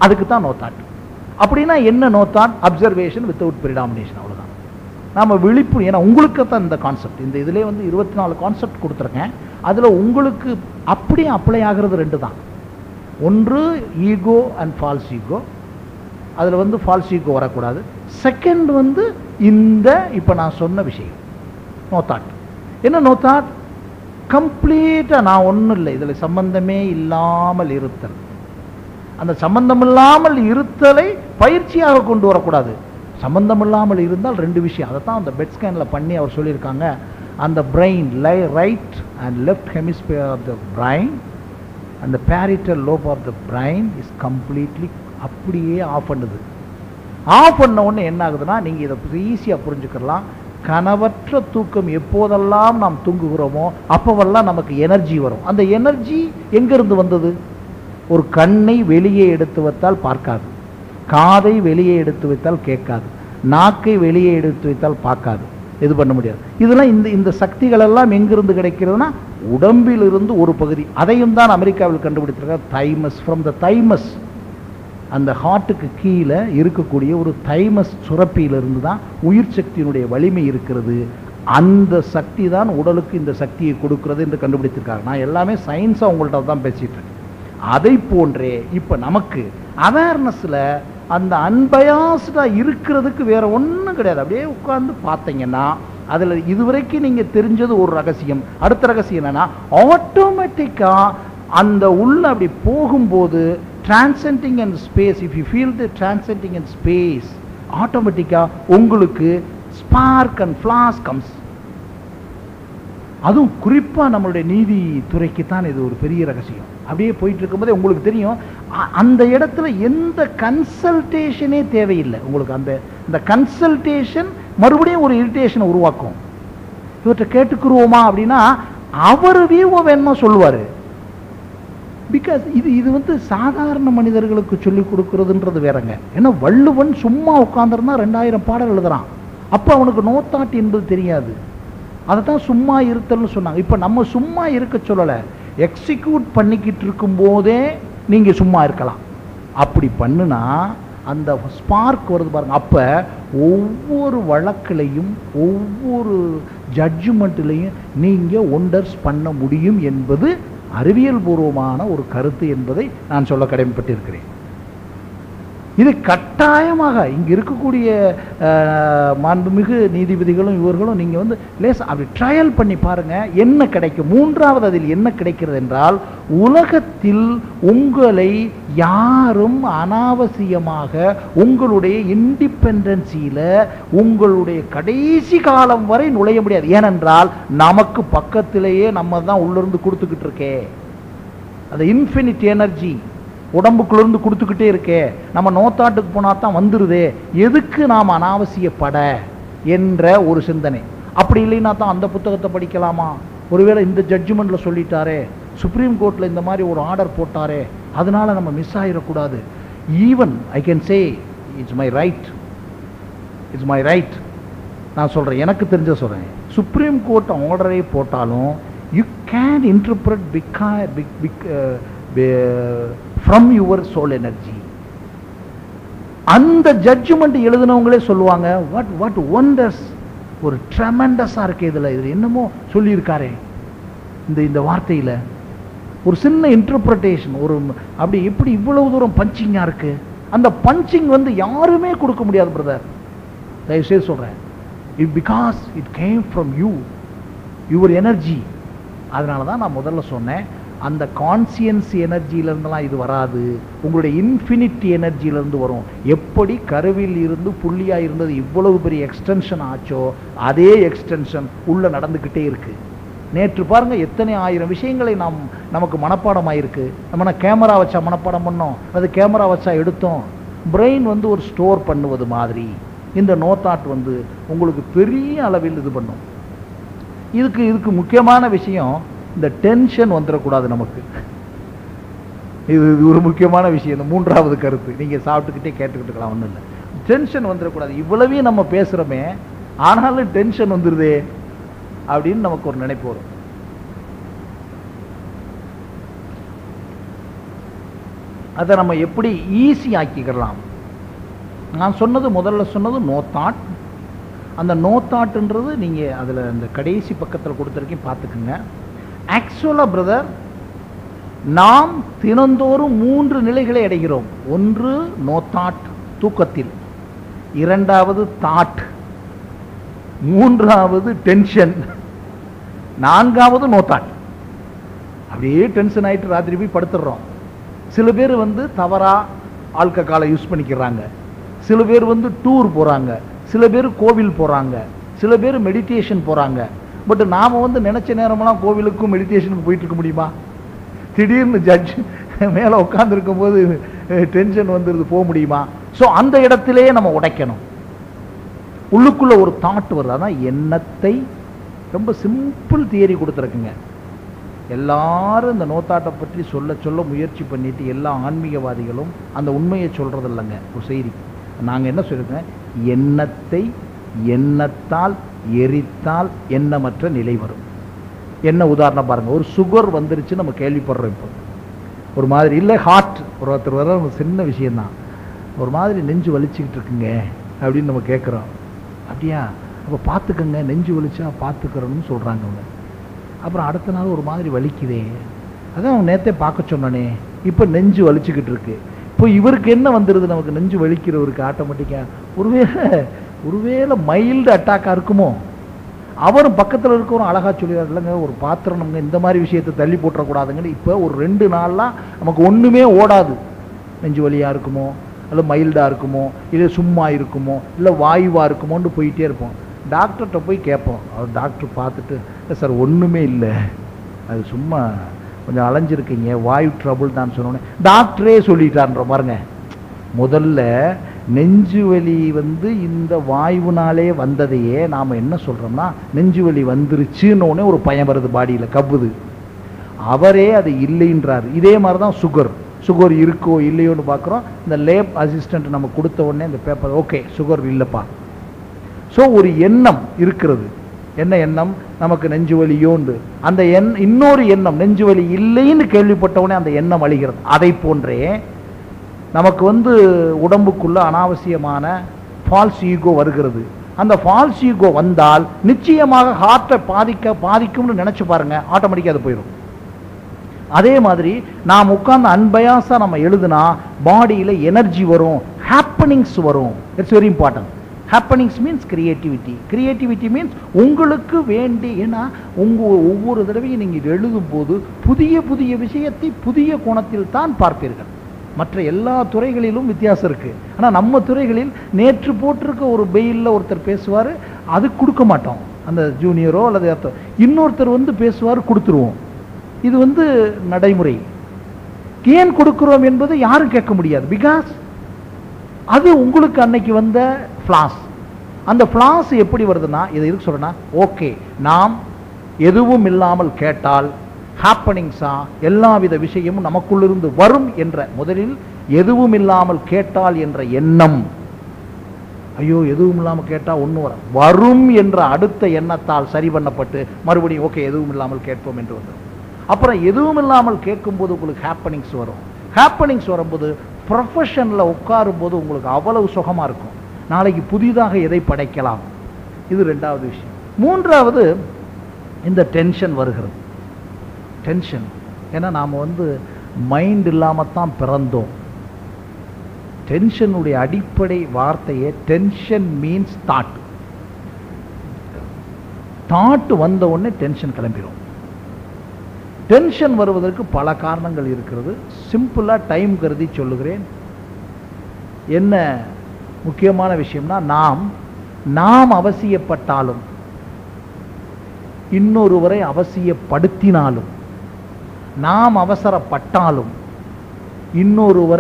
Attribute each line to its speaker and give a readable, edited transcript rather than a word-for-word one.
Speaker 1: அதுக்கு தான் no thought. அப்படின்னா என்ன no thought? Observation without predomination, அவ்வளோதான். நாம விழிப்பு, ஏன்னா உங்களுக்கு தான் இந்த கான்செப்ட், இந்த இதிலே வந்து 24 கான்செப்ட் கொடுத்துருக்கேன். அதில் உங்களுக்கு அப்படியே அப்ளை ஆகிறது 2 தான். ஒன்று ஈகோ அண்ட் ஃபால்ஸ் ஈகோ, அதில் வந்து ஃபால்ஸ் ஈகோ வரக்கூடாது. செகண்ட் வந்து இந்த இப்போ நான் சொன்ன விஷயம் நோ தாட். என்ன நோ தாட்? கம்ப்ளீட்டாக நான் ஒன்றும் இல்லை, இதில் சம்பந்தமே இல்லாமல் இருத்தல். அந்த சம்பந்தம் இல்லாமல் இருத்தலை பயிற்சியாக கொண்டு வரக்கூடாது. சம்பந்தம் இல்லாமல் இருந்தால் 2 விஷயம். அதை தான் அந்த பெட் ஸ்கேனில் பண்ணி அவர் சொல்லியிருக்காங்க. அந்த brain right and left hemisphere of the brain அந்த parietal lobe of the brain is completely அப்படியே ஆஃப் பண்ணுது. ஆஃப் பண்ண உடனே என்ன ஆகுதுன்னா, நீங்கள் இதை ஈஸியாக புரிஞ்சுக்கலாம். கனவற்ற தூக்கம் எப்போதெல்லாம் நாம் தூங்குகிறோமோ அப்போவெல்லாம் நமக்கு எனர்ஜி வரும். அந்த எனர்ஜி எங்கிருந்து வந்தது? ஒரு கண்ணை வெளியே எடுத்து வைத்தால் பார்க்காது, காதை வெளியே எடுத்து வைத்தால் கேட்காது, நாக்கை வெளியே எடுத்து வைத்தால் பார்க்காது, இது பண்ண முடியாது. இதெல்லாம் இந்த சக்திகள் எல்லாம் எங்கிருந்து கிடைக்கிறதுனா உடம்பிலிருந்து ஒரு பகுதி. அதையும் தான் அமெரிக்காவில் கண்டுபிடித்திருக்கார். தைமஸ், ஃப்ரம் த தைமஸ், அந்த ஹார்ட்டுக்கு கீழே இருக்கக்கூடிய ஒரு தைமஸ் சுரப்பியிலிருந்து தான் உயிர் சக்தியினுடைய வலிமை இருக்கிறது. அந்த சக்தி தான் உடலுக்கு இந்த சக்தியை கொடுக்கிறது என்று கண்டுபிடித்திருக்காங்க. நான் எல்லாமே சயின்ஸாக உங்கள்கிட்ட தான் பேசிட்டு இருக்கேன். அதை போன்றே இப்போ நமக்கு அவேர்னஸில் அந்த அன்பயாஸ்டாக இருக்கிறதுக்கு வேற ஒன்றும் கிடையாது. அப்படியே உட்கார்ந்து பார்த்தீங்கன்னா அதில் இதுவரைக்கும் நீங்கள் தெரிஞ்சது ஒரு ரகசியம். அடுத்த ரகசியம் என்னன்னா, ஆட்டோமேட்டிக்காக அந்த உள்ள அப்படி போகும்போது transcending in space, if you feel the transcending in space, automatically உங்களுக்கு spark and flash comes. அதுவும் குறிப்பாக நம்மளுடைய நீதித்துறைக்கு தான் இது ஒரு பெரிய ரகசியம். அப்படியே போயிட்டு இருக்கும்போதே உங்களுக்கு தெரியும், அந்த இடத்துல எந்த கன்சல்டேஷனே தேவையில்லை உங்களுக்கு. அந்த கன்சல்டேஷன் மறுபடியும் ஒரு இரிட்டேஷனை உருவாக்கும். இவற்றை கேட்டுக்குருவோமா அப்படின்னா அவர் வியூவை வேணுமா சொல்லுவார். பிகாஸ் இது வந்து சாதாரண மனிதர்களுக்கு சொல்லிக் கொடுக்கறதுன்றது வேறங்க. ஏன்னா வள்ளுவன் சும்மா உட்காந்துருந்தா 2000 பாடல் எழுதுறான். அப்போ அவனுக்கு நோ தாட் என்பது தெரியாது. அதை தான் சும்மா இருத்தல்னு சொன்னாங்க. இப்போ நம்ம சும்மா இருக்க சொல்லலை, எக்ஸிக்யூட் பண்ணிக்கிட்டு இருக்கும் போதே நீங்கள் சும்மா இருக்கலாம். அப்படி பண்ணுனா அந்த ஸ்பார்க் வருது பாருங்க. அப்போ ஒவ்வொரு வழக்கிலையும் ஒவ்வொரு ஜட்ஜ்மெண்ட்லையும் நீங்கள் ஒண்டர்ஸ் பண்ண முடியும் என்பது அறிவியல் பூர்வமான ஒரு கருத்து என்பதை நான் சொல்ல கடமைப்பட்டிருக்கிறேன். இது கட்டாயமாக இங்கே இருக்கக்கூடிய மாண்புமிகு நீதிபதிகளும் இவர்களும் நீங்கள் வந்து அப்படி ட்ரையல் பண்ணி பாருங்கள், என்ன கிடைக்கும். மூன்றாவது அதில் என்ன கிடைக்கிறது என்றால், உலகத்தில் உங்களை யாரும் அனாவசியமாக உங்களுடைய இண்டிபெண்டன்சியில் உங்களுடைய கடைசி காலம் வரை நுழைய முடியாது. ஏனென்றால் நமக்கு பக்கத்திலேயே நம்ம தான் உள்ளிருந்து கொடுத்துக்கிட்டு இருக்கே. அந்த இன்ஃபினிட் எனர்ஜி உடம்புக்குள்ளேருந்து கொடுத்துக்கிட்டே இருக்கே. நம்ம நோத்தாட்டுக்கு போனால் தான் வந்துடுதே, எதுக்கு நாம் அனாவசியப்பட என்ற ஒரு சிந்தனை. அப்படி இல்லைன்னா தான் அந்த புத்தகத்தை படிக்கலாமா, ஒருவேளை இந்த ஜட்ஜ்மெண்ட்டில் சொல்லிட்டாரே, சுப்ரீம் கோர்ட்டில் இந்த மாதிரி ஒரு ஆர்டர் போட்டாரே, அதனால நம்ம மிஸ் ஆகிடக்கூடாது. Even I can say it's my right, it's my right. நான் சொல்கிறேன், எனக்கு தெரிஞ்ச சொல்கிறேன். சுப்ரீம் கோர்ட் ஆர்டரை போட்டாலும் you can interpret from your soul energy. அந்த ஜட்ஜ்மெண்ட் எழுதினவங்களே சொல்லுவாங்க, what wonders, ஒரு ட்ரெமெண்டஸா இருக்கு இதுல என்னமோ சொல்லியிருக்காரே இந்த வார்த்தையில, ஒரு சின்ன இன்டர்பிரேஷன், ஒரு அப்படி எப்படி இவ்வளவு தூரம் பஞ்சிங்கா இருக்கு. அந்த பஞ்சிங் வந்து யாருமே கொடுக்க முடியாது பிரதர், தயவுசெய்து சொல்றேன். Because it came from you, your energy. அதனால தான் நான் முதல்ல சொன்னேன், அந்த கான்சியன்ஸ் எனர்ஜியிலேருந்துலாம் இது வராது, உங்களுடைய இன்ஃபினிட்டி எனர்ஜியிலேருந்து வரும். எப்படி கருவில் இருந்து புள்ளியாக இருந்தது இவ்வளவு பெரிய எக்ஸ்டென்ஷன் ஆச்சோ, அதே எக்ஸ்டென்ஷன் உள்ள நடந்துக்கிட்டே இருக்கு. நேற்று பாருங்க எத்தனை 1000 விஷயங்களை நமக்கு மனப்பாடம் ஆயிருக்கு. நம்ம கேமரா வச்சா மனப்பாடம் பண்ணோம், அது கேமரா வச்சா எடுத்தோம். பிரெயின் வந்து ஒரு ஸ்டோர் பண்ணுவது மாதிரி இந்த நோ தாட் வந்து உங்களுக்கு பெரிய அளவில் இது பண்ணும். இதுக்கு முக்கியமான விஷயம், இந்த டென்ஷன் வந்துடக்கூடாது நமக்கு. இது ஒரு முக்கியமான விஷயம். இந்த மூன்றாவது கருத்து நீங்கள் சாப்பிட்டுக்கிட்டே கேட்டுக்கிட்டுக்கலாம், ஒன்றும் இல்லை. டென்ஷன் வந்துடக்கூடாது. இவ்வளவையும் நம்ம பேசுகிறோமே, ஆனாலும் டென்ஷன் வந்துடுதே அப்படின்னு நமக்கு ஒரு நினைப்பு வரும். அதை நம்ம எப்படி ஈஸி ஆக்கிக்கலாம். நான் சொன்னது முதல்ல சொன்னது நோ தாட். அந்த நோ தாட்ன்றது நீங்கள் அதில் அந்த கடைசி பக்கத்தில் கொடுத்துருக்கேன், பார்த்துக்குங்க. ஆக்சுவலாக பிரதர், நாம் தினந்தோறும் 3 நிலைகளை அடைகிறோம். ஒன்று நோ தாட், தூக்கத்தில். இரண்டாவது தாட், மூன்றாவது டென்ஷன், நான்காவது நோ தாட். அப்படியே டென்ஷன் ஆகிட்டு ராத்திரி போய் படுத்துடுறோம். சில பேர் தவறா ஆல்கஹாலை யூஸ் பண்ணிக்கிறாங்க, சில பேர் டூர் போகிறாங்க, சில பேர் கோவில் போகிறாங்க, சில பேர் மெடிடேஷன் போகிறாங்க. பட் நாம் நினச்ச நேரமெல்லாம் கோவிலுக்கும் மெடிடேஷனுக்கு போயிட்டு இருக்க முடியுமா? திடீர்னு ஜட்ஜ் மேலே உட்காந்துருக்கும் போது டென்ஷன் வந்துடுது, போக முடியுமா? ஸோ அந்த இடத்திலே நம்ம உடைக்கணும். உள்ளுக்குள்ள ஒரு தாட் வருது, அதான் எண்ணத்தை. ரொம்ப சிம்பிள் தியரி கொடுத்துருக்குங்க. எல்லாரும் இந்த நோ தாட்டை பற்றி சொல்ல சொல்ல முயற்சி பண்ணிட்டு எல்லா ஆன்மீகவாதிகளும் அந்த உண்மையை சொல்றது இல்லைங்க. ஒரு செய்தி நாங்கள் என்ன சொல்லியிருக்கோம், எண்ணத்தை எண்ணத்தால் எரித்தால் எண்ணமற்ற நிலை வரும். என்ன உதாரணம் பாருங்க, ஒரு சுகர் வந்துருச்சு நம்ம கேள்விப்படுறோம். இப்போ ஒரு மாதிரி இல்லை, ஹார்ட் ஒருத்தர் வர சின்ன விஷயம்தான், ஒரு மாதிரி நெஞ்சு வலிச்சுக்கிட்டு இருக்குங்க அப்படின்னு நம்ம கேட்குறோம். அப்படியா, அப்போ பார்த்துக்கங்க, நெஞ்சு வலிச்சா பார்த்துக்கிறோன்னு சொல்கிறாங்க அவங்க. அப்புறம் அடுத்த நாள் ஒரு மாதிரி வலிக்குதே, அதான் அவங்க நேற்றே பார்க்க சொன்னனே, இப்போ நெஞ்சு வலிச்சுக்கிட்டு இருக்கு. இப்போ இவருக்கு என்ன வந்துடுது, நமக்கு நெஞ்சு வலிக்கிறவருக்கு ஆட்டோமேட்டிக்காக ஒருவேளை மைல்டு அட்டாக்காக இருக்குமோ. அவரும் பக்கத்தில் இருக்கிறவரும் அழகாக சொல்லிடுறாரு, இல்லைங்க ஒரு பாத்திரம் நம்ம இந்த மாதிரி விஷயத்தை தள்ளி போட்டுறக்கூடாதுங்கன்னு. இப்போ ஒரு 2 நாள்லாம் நமக்கு ஒன்றுமே ஓடாது. நெஞ்சு வலியாக இருக்குமோ, இல்லை மைல்டாக இருக்குமோ, இல்லை சும்மா இருக்குமோ, இல்லை வாயுவாக இருக்குமோன்னு போயிட்டே இருப்போம். டாக்டர்கிட்ட போய் கேட்போம். அவர் டாக்டர் பார்த்துட்டு, இல்லை சார் ஒன்றுமே இல்லை, அது சும்மா கொஞ்சம் அலைஞ்சிருக்கீங்க, வாயு ட்ரபுள் தான் சொன்னோன்னே டாக்டரே சொல்லிட்டான்ற பாருங்க. முதல்ல நெஞ்சு வலி இந்த வாயுனாலே வந்ததையே நாம் என்ன சொல்கிறோம்னா, நெஞ்சு வலி வந்துருச்சுன்னொன்னே ஒரு பயம் வருது, பாடியில் கவ்வுது. அவரே அது இல்லைன்றார். இதே மாதிரி தான் சுகர் இருக்கோ இல்லையோன்னு பார்க்குறோம். இந்த லேப் அசிஸ்டண்ட் நம்ம கொடுத்த உடனே இந்த பேப்பர், ஓகே சுகர் இல்லைப்பா. ஸோ ஒரு எண்ணம் இருக்கிறது. என்ன எண்ணம்? நமக்கு நெஞ்சு வலியோண்டு. அந்த இன்னொரு எண்ணம் நெஞ்சு வலி இல்லைன்னு கேள்விப்பட்டவுடனே அந்த எண்ணம் அழிகிறது. அதை போன்றே நமக்கு உடம்புக்குள்ள அனாவசியமான ஃபால்ஸ் ஈகோ வருகிறது. அந்த ஃபால்ஸ் ஈகோ வந்தால் நிச்சயமாக ஹார்ட்டை பாதிக்கும்னு நினைச்சு பாருங்க, ஆட்டோமேட்டிக்காக அது போயிடும். அதே மாதிரி நாம் உட்கார்ந்து அன்பயாசா நம்ம எழுதுனா பாடியில் எனர்ஜி வரும், ஹாப்பனிங்ஸ் வரும். It's very important. Happenings means creativity. Creativity means உங்களுக்கு வேண்டி, ஏன்னா ஒவ்வொரு தடவையும் நீங்கள் எழுதும் போது புதிய புதிய விஷயத்தை புதிய கோணத்தில் தான் பார்ப்பீர்கள். மற்ற எல்லா துறைகளிலும் வித்தியாசம் இருக்கு. ஆனால் நம்ம துறைகளில் நேற்று போட்டிருக்க ஒரு பெயிலில் ஒருத்தர் பேசுவார், அது கொடுக்க மாட்டோம். அந்த ஜூனியரோ அல்லது இன்னொருத்தர் பேசுவார், கொடுத்துருவோம். இது நடைமுறை. ஏன் கொடுக்கிறோம் என்பது யாரும் கேட்க முடியாது. பிகாஸ் அது உங்களுக்கு அன்னைக்கு வந்த ஃப்ளாஸ். அந்த ஃப்ளாஸ் எப்படி வருதுன்னா, இதை இருக்கு சொல்றேன்னா, ஓகே நாம் எதுவும் இல்லாமல் கேட்டால் ஹாப்பனிங்ஸா எல்லாவித விஷயமும் நமக்குள்ளிருந்து வரும் என்ற முதலில் எதுவும் இல்லாமல் கேட்டால் என்ற எண்ணம், ஐயோ எதுவும் இல்லாமல் கேட்டால் ஒன்றும் வரும் என்ற அடுத்த எண்ணத்தால் சரி பண்ணப்பட்டு மறுபடியும் ஓகே எதுவும் இல்லாமல் கேட்போம் என்று வந்தோம். அப்புறம் எதுவும் இல்லாமல் கேட்கும்போது உங்களுக்கு ஹாப்பனிங்ஸ் வரும். ஹாப்பனிங்ஸ் வரும்போது ப்ரொஃபஷனில் உட்காரும் போது உங்களுக்கு அவ்வளவு சுகமாக இருக்கும். நாளைக்கு புதிதாக எதை படைக்கலாம். இது 2வது விஷயம். 3வது இந்த டென்ஷன் வருகிறது. டென்ஷன் ஏன்னா நாம் மைண்ட் இல்லாமல் தான் பிறந்தோம். டென்ஷனுடைய அடிப்படை வார்த்தையே டென்ஷன் மீன்ஸ் தாட். தாட் வந்த உடனே டென்ஷன் கிளம்பிடும். டென்ஷன் வருவதற்கு பல காரணங்கள் இருக்கிறது. சிம்பிளாக டைம் கருதி சொல்லுகிறேன். என்ன முக்கியமான விஷயம்னா, நாம் அவசியப்பட்டாலும் இன்னொருவரை அவசியப்படுத்தினாலும் நாம் அவசரப்பட்டாலும் இன்னொருவரை